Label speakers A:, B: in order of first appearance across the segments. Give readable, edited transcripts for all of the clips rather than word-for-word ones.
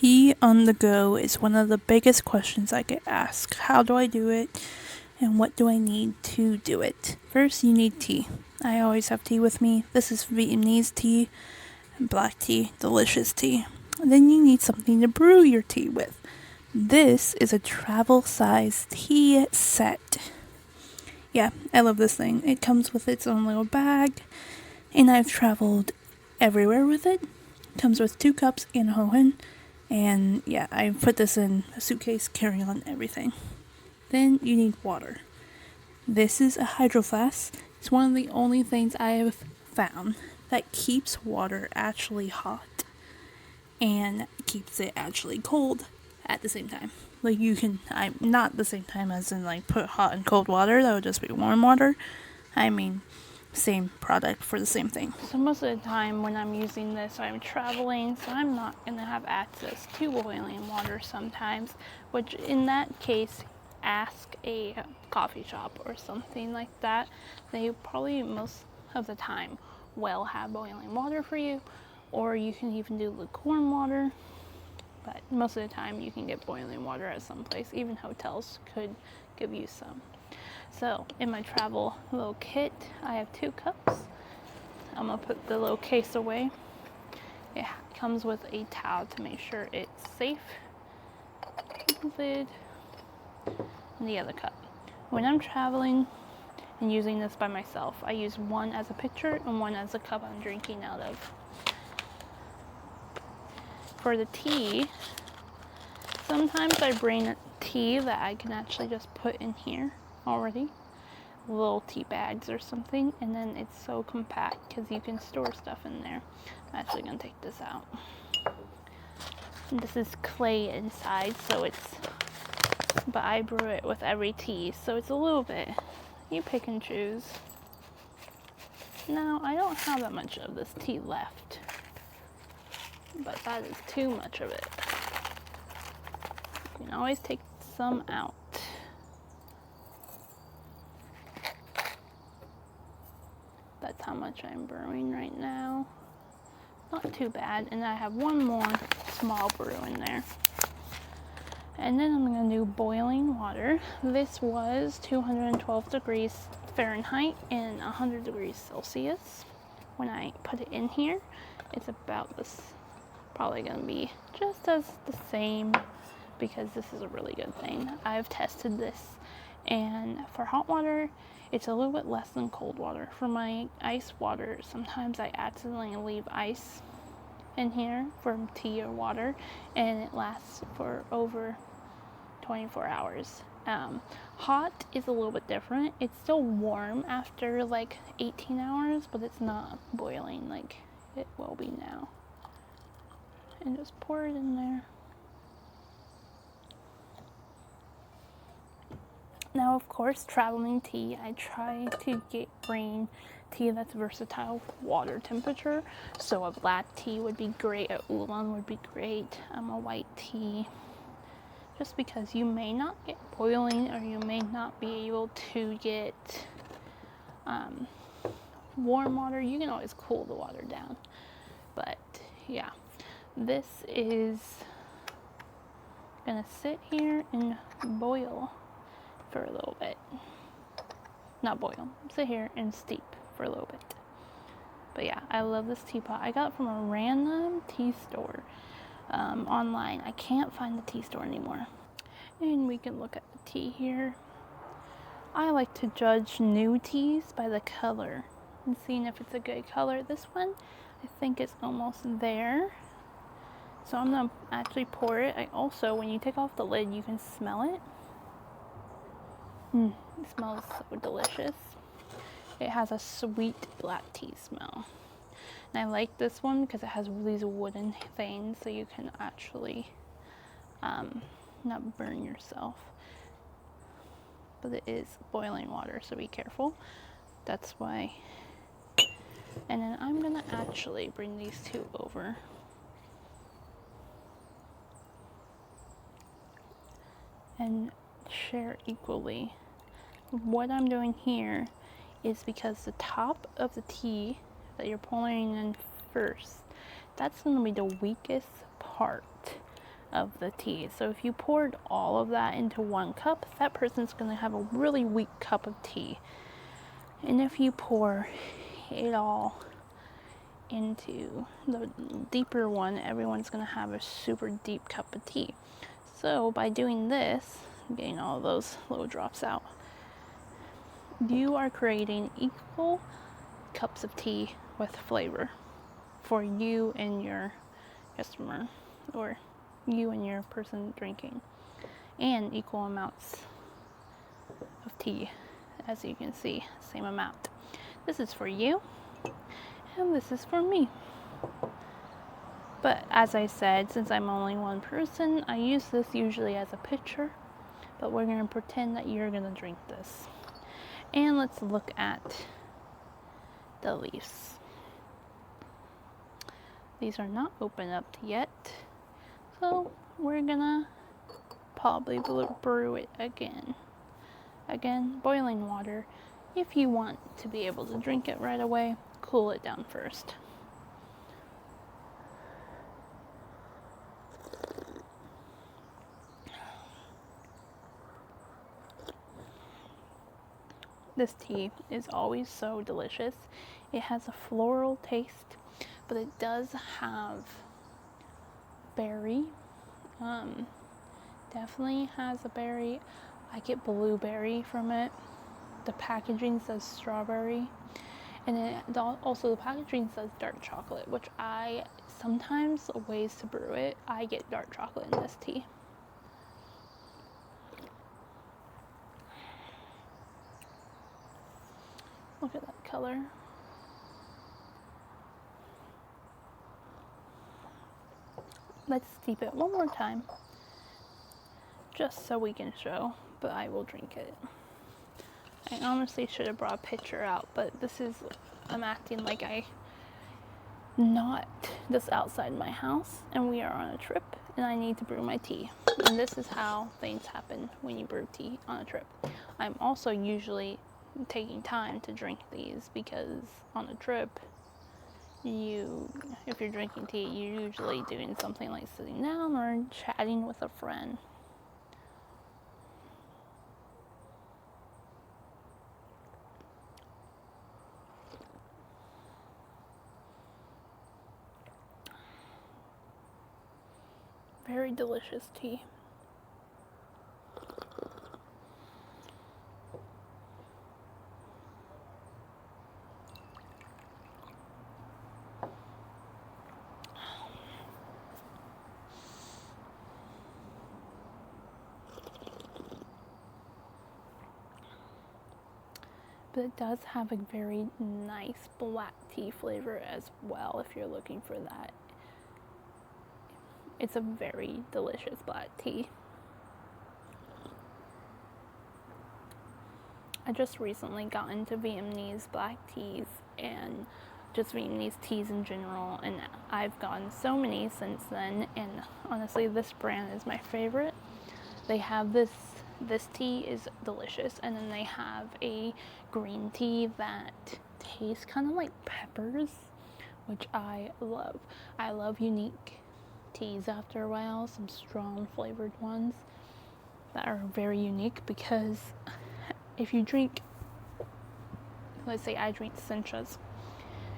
A: Tea on the go is one of the biggest questions I get asked. How do I do it? And what do I need to do it? First, you need tea. I always have tea with me. This is Vietnamese tea, black tea, delicious tea. And then you need something to brew your tea with. This is a travel size tea set. Yeah, I love this thing. It comes with its own little bag, and I've traveled everywhere with it. It comes with 2 cups and a hohen. And yeah, I put this in a suitcase, carry on everything. Then you need water. This is a hydro flask. It's one of the only things I have found that keeps water actually hot and keeps it actually cold at the same time. Like I'm not the same time as in like put hot and cold water, that would just be warm water. I mean, same product for the same thing. So most of the time when I'm using this, I'm traveling, so I'm not going to have access to boiling water sometimes, which in that case, ask a coffee shop or something like that. They probably most of the time will have boiling water for you, or you can even do lukewarm water, but most of the time you can get boiling water at some place. Even hotels could give you some. So in my travel little kit, I have 2 cups. I'm gonna put the little case away. It comes with a towel to make sure it's safe. Lid, and the other cup. When I'm traveling and using this by myself, I use one as a pitcher and one as a cup I'm drinking out of. For the tea, sometimes I bring tea that I can actually just put in here already, little tea bags or something, and then it's so compact because you can store stuff in there. I'm actually gonna take this out. And this is clay inside, but I brew it with every tea, so it's a little bit, you pick and choose. Now, I don't have that much of this tea left, but that is too much of it. You can always take some out. That's how much I'm brewing right now. Not too bad, and I have one more small brew in there. And then I'm going to do boiling water. This was 212 degrees Fahrenheit and 100 degrees Celsius. When I put it in here, it's about this, probably going to be just as the same, because this is a really good thing. I've tested this, and for hot water, it's a little bit less than cold water. For my ice water, sometimes I accidentally leave ice in here for tea or water, and it lasts for over 24 hours. Hot is a little bit different. It's still warm after like 18 hours, but it's not boiling like it will be now. And just pour it in there. Now, of course, traveling tea, I try to bring tea that's versatile water temperature. So a black tea would be great, a oolong would be great, a white tea. Just because you may not get boiling, or you may not be able to get warm water, you can always cool the water down. But yeah, this is gonna sit here and boil for a little bit. Not boil, sit here and steep for a little bit. But yeah, I love this teapot. I got it from a random tea store online. I can't find the tea store anymore. And we can look at the tea here. I like to judge new teas by the color and seeing if it's a good color. This one, I think it's almost there. So I'm gonna actually pour it. When you take off the lid, you can smell it. It smells so delicious. It has a sweet black tea smell. And I like this one because it has these wooden things, so you can actually not burn yourself. But it is boiling water, so be careful. That's why. And then I'm gonna actually bring these 2 over. And share equally. What I'm doing here is because the top of the tea that you're pouring in first, that's going to be the weakest part. of the tea. So if you poured all of that into 1 cup, that person's going to have a really weak cup of tea. And if you pour it all into the deeper one, everyone's going to have a super deep cup of tea. So by doing this, getting all those little drops out, you are creating equal cups of tea with flavor for you and your customer, or you and your person drinking, and equal amounts of tea. As you can see, same amount. This is for you, and this is for me. But as I said, since I'm only one person, I use this usually as a pitcher, but we're going to pretend that you're going to drink this. And let's look at the leaves. These are not open up yet, so we're gonna probably brew it again. Again, boiling water. If you want to be able to drink it right away, cool it down first. This tea is always so delicious. It has a floral taste, but it does have berry. Definitely has a berry. I get blueberry from it. The packaging says strawberry, and also the packaging says dark chocolate, which I sometimes, ways to brew it, I get dark chocolate in this tea. Look at that color. Let's steep it one more time, just so we can show, but I will drink it. I honestly should have brought a picture out, but I'm acting like I not just outside my house, and we are on a trip, and I need to brew my tea. And this is how things happen when you brew tea on a trip. I'm also usually taking time to drink these, because on a trip, if you're drinking tea, you're usually doing something like sitting down or chatting with a friend. Very delicious tea. But it does have a very nice black tea flavor as well, if you're looking for that. It's a very delicious black tea. I just recently got into Vietnamese black teas and just Vietnamese teas in general, and I've gotten so many since then, and honestly this brand is my favorite. They have this tea is delicious, and then they have a green tea that tastes kind of like peppers, which I love. I love unique teas after a while, some strong flavored ones that are very unique, because if you drink, let's say I drink Senchas,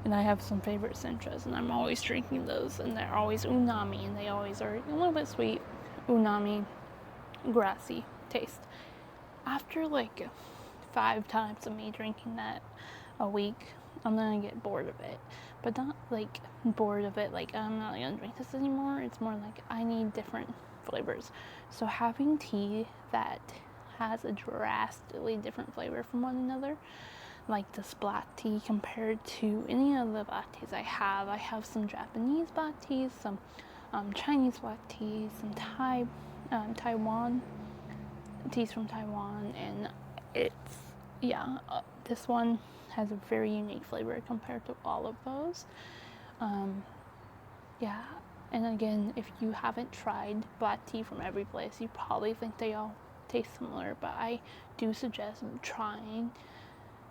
A: and I have some favorite Senchas, and I'm always drinking those, and they're always umami, and they always are a little bit sweet, umami, grassy taste. After like 5 times of me drinking that a week, I'm gonna get bored of it. But not like bored of it like I'm not gonna drink this anymore. It's more like I need different flavors. So having tea that has a drastically different flavor from one another, like this black tea compared to any of the black teas I have some Japanese black teas, some Chinese black teas, some Taiwan teas from Taiwan, and this one has a very unique flavor compared to all of those. And again, if you haven't tried black tea from every place, you probably think they all taste similar, but I do suggest trying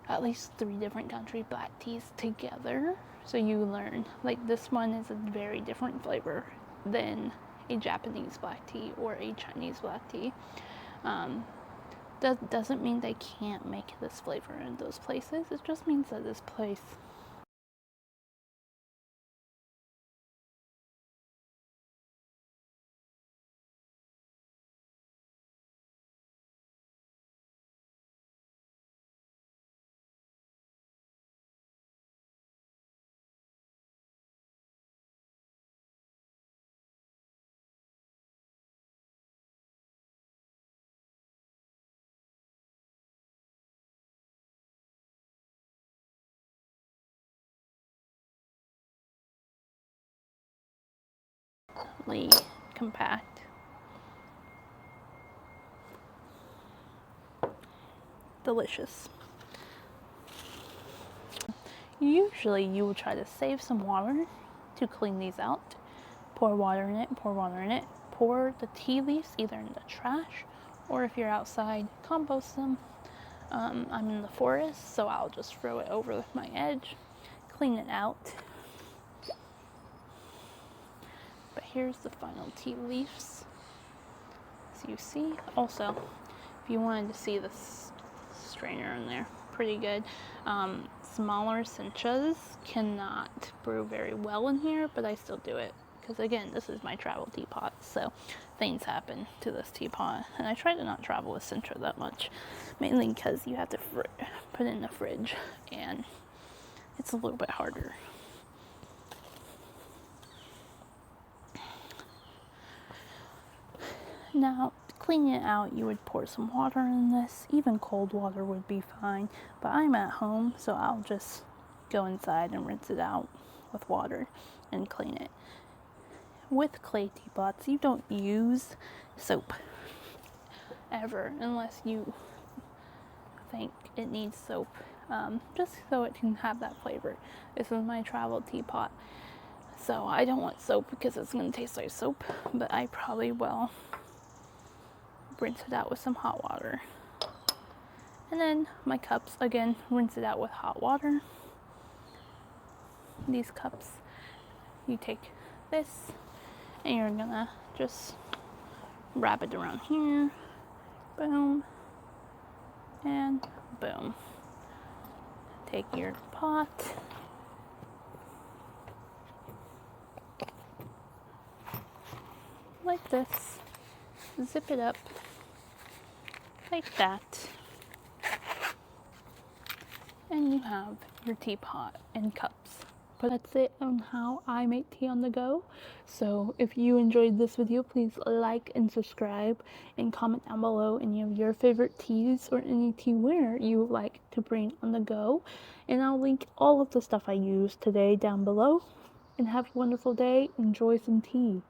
A: at least 3 different country black teas together, so you learn. Like this one is a very different flavor than a Japanese black tea or a Chinese black tea. That doesn't mean they can't make this flavor in those places. It just means that this place compact. Delicious. Usually you will try to save some water to clean these out. Pour water in it, pour water in it. Pour the tea leaves either in the trash or if you're outside, compost them. I'm in the forest, so I'll just throw it over my edge, clean it out. But here's the final tea leaves. As you see, also, if you wanted to see this strainer in there, pretty good. Smaller cinchas cannot brew very well in here, but I still do it because again, this is my travel teapot, so things happen to this teapot, and I try to not travel with cincha that much, mainly because you have to put it in the fridge, and it's a little bit harder. Now, to clean it out, you would pour some water in this. Even cold water would be fine, but I'm at home, so I'll just go inside and rinse it out with water and clean it. With clay teapots, you don't use soap ever unless you think it needs soap, just so it can have that flavor. This is my travel teapot, so I don't want soap because it's going to taste like soap, but I probably will rinse it out with some hot water. And then my cups, again, rinse it out with hot water. These cups, you take this and you're gonna just wrap it around here, boom, and boom. Take your pot, like this, zip it up like that, and you have your teapot and cups. But that's it on how I make tea on the go. So if you enjoyed this video, please like and subscribe and comment down below any of your favorite teas or any teaware you would like to bring on the go. And I'll link all of the stuff I used today down below. And have a wonderful day. Enjoy some tea.